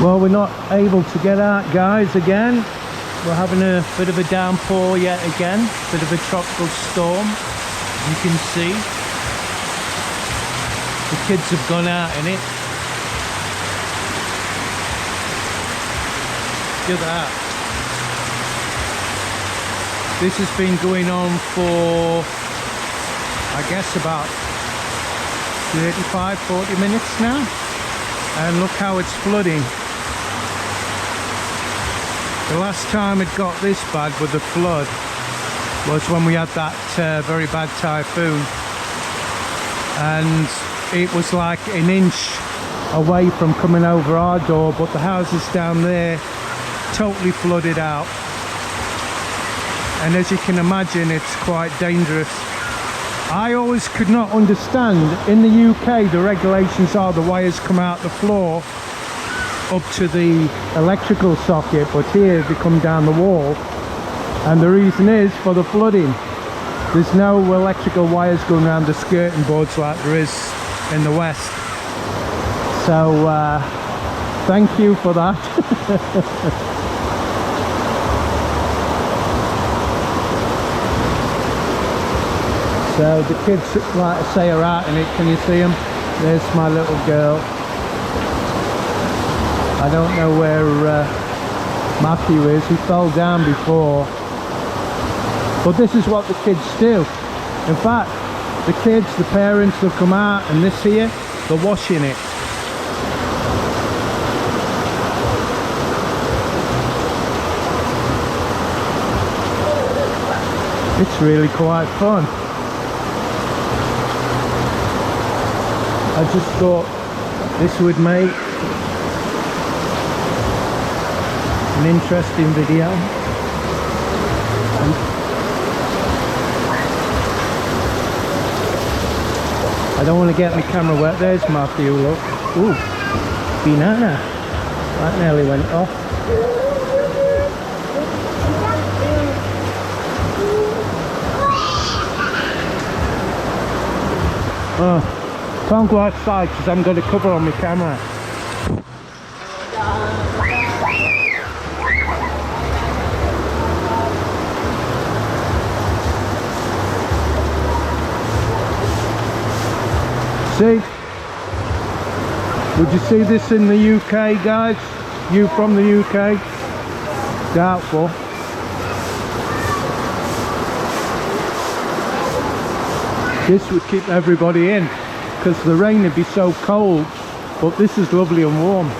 Well, we're not able to get out, guys, again. We're having a bit of a downpour yet again, bit of a tropical storm, you can see. The kids have gone out in it. Look at that. This has been going on for, I guess, about 35-40 minutes now. And look how it's flooding. The last time it got this bad with the flood was when we had that very bad typhoon. And it was like an inch away from coming over our door, but the houses down there totally flooded out. And as you can imagine, it's quite dangerous. I always could not understand, in the UK the regulations are the wires come out the floor up to the electrical socket, but here they come down the wall, and the reason is for the flooding. There's no electrical wires going around the skirting boards like there is in the west. So thank you for that. So the kids, like I say, are out in it. Can you see them? There's my little girl. I don't know where Matthew is. He fell down before. But this is what the kids do. In fact, the kids, the parents, they'll come out, and this here, they're washing it. It's really quite fun. I just thought this would make an interesting video. I don't want to get my camera wet. There's Matthew, look. Ooh, banana. That nearly went off. Oh. Can't go outside because I'm going to cover on my camera. See? Would you see this in the UK, guys? You from the UK? Doubtful. This would keep everybody in, because the rain would be so cold, but this is lovely and warm.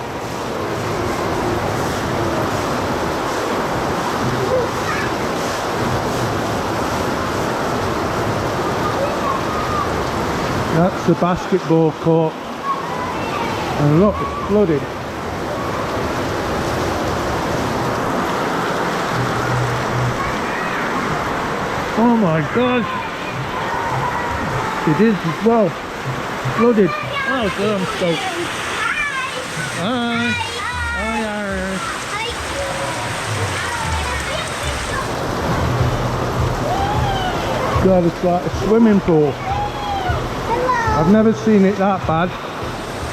That's the basketball court, and look, it's flooded. Oh my God, it is as well. Flooded. Oh God, I'm soaked. Hi. Hi. God, it's like a swimming pool. Hello. I've never seen it that bad.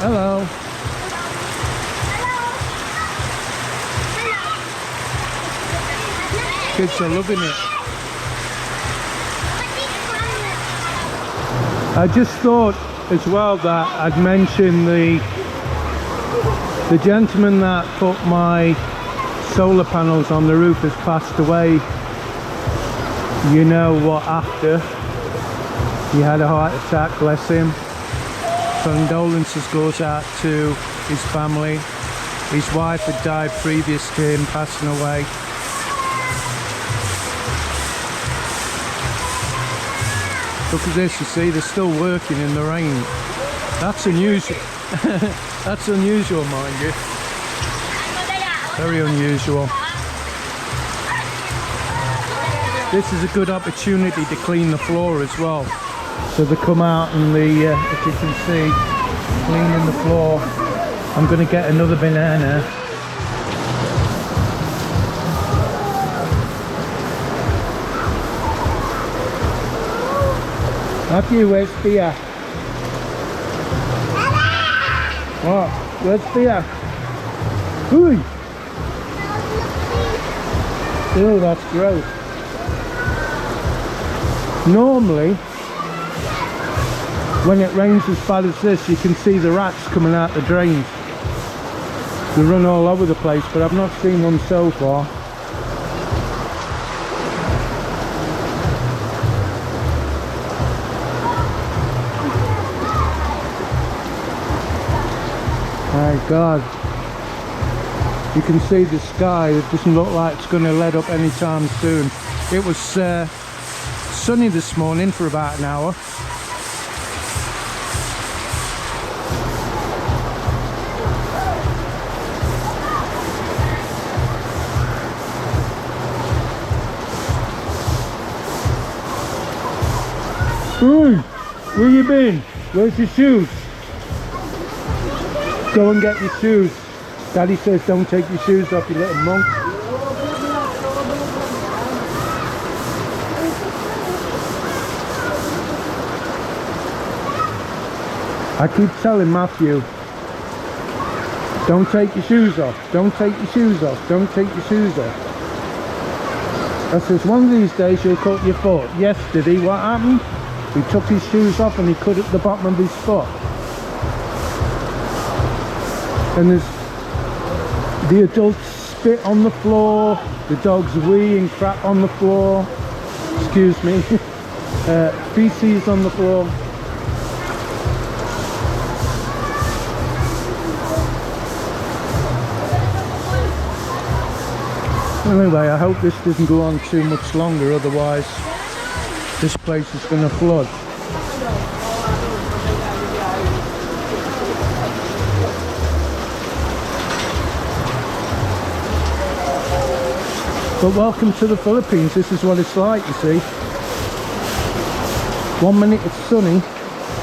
Hello. Hello. Kids are loving it. I just thought as well that I'd mention the gentleman that put my solar panels on the roof has passed away. You know what, after he had a heart attack, bless him. Condolences goes out to his family. His wife had died previous to him passing away. Look at this, you see, they're still working in the rain. That's unusual. That's unusual, mind you. Very unusual. This is a good opportunity to clean the floor as well. So they come out and as you can see, cleaning the floor. I'm going to get another banana. Matthew, where's Thea? What? Where's Thea? Ooh. Oh, that's gross. Normally, when it rains as bad as this, you can see the rats coming out the drains. They run all over the place, but I've not seen one so far. My God. You can see the sky. It doesn't look like it's going to let up anytime soon. It was sunny this morning for about an hour. Hey, where you been? Where's your shoes? Go and get your shoes. Daddy says don't take your shoes off, you little monk. I keep telling Matthew, don't take your shoes off, don't take your shoes off, don't take your shoes off. I says, one of these days you'll cut your foot. Yesterday, what happened? He took his shoes off and he cut at the bottom of his foot. And there's the adults spit on the floor, the dogs wee and crap on the floor, excuse me, feces on the floor. Anyway, I hope this doesn't go on too much longer, otherwise this place is going to flood. But welcome to the Philippines. This is what it's like, you see. 1 minute it's sunny,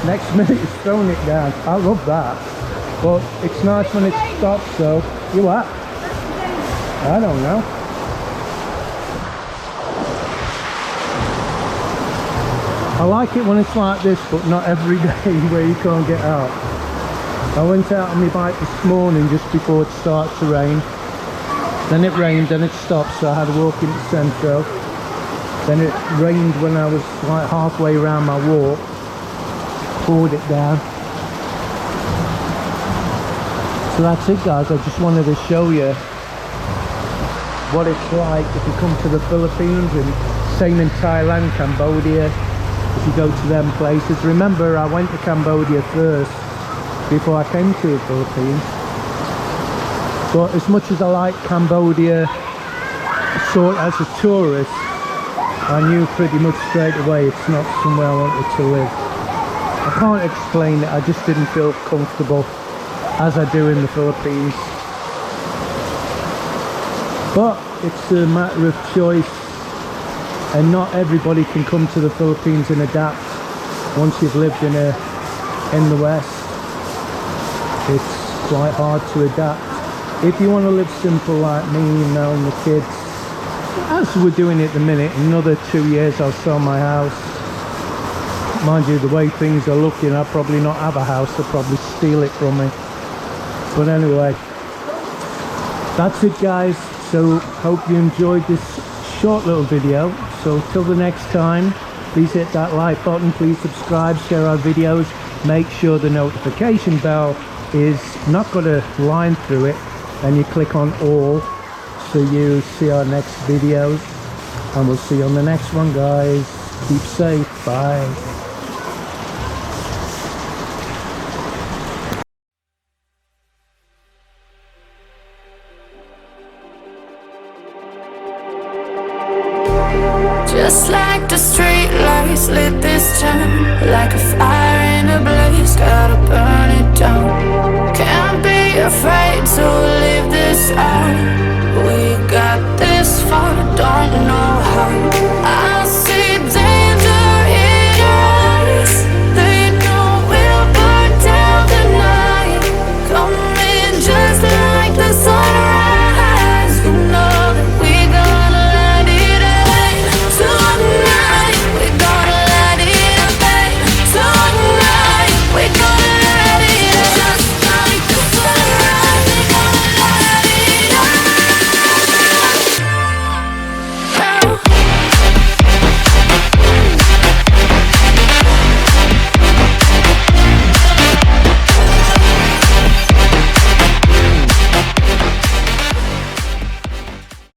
next minute it's throwing it down. I love that. But it's nice when it stops, so you what? I don't know. I like it when it's like this, but not every day where you can't get out. I went out on my bike this morning just before it started to rain. Then it rained, then it stopped, so I had to walk into Centro. Then it rained when I was like halfway around my walk. Poured it down. So that's it, guys. I just wanted to show you what it's like if you come to the Philippines, and same in Thailand, Cambodia. If you go to them places. Remember, I went to Cambodia first before I came to the Philippines. But as much as I like Cambodia sort as a tourist, I knew pretty much straight away it's not somewhere I wanted to live. I can't explain it, I just didn't feel comfortable as I do in the Philippines. But it's a matter of choice, and not everybody can come to the Philippines and adapt once you've lived in the West. It's quite hard to adapt. If you want to live simple like me, you know, and the kids, as we're doing it at the minute, in another 2 years I'll sell my house. Mind you, the way things are looking, I'll probably not have a house, they'll probably steal it from me. But anyway, that's it, guys. So hope you enjoyed this short little video. So till the next time, please hit that like button, please subscribe, share our videos, make sure the notification bell is not got a line through it, and you click on all so you see our next videos, and we'll see you on the next one, guys. Keep safe. Bye. Just like the street lights lit this town, like a fire in a blaze, gotta burn it down. Can't be afraid to leave this out. We got this far, don't know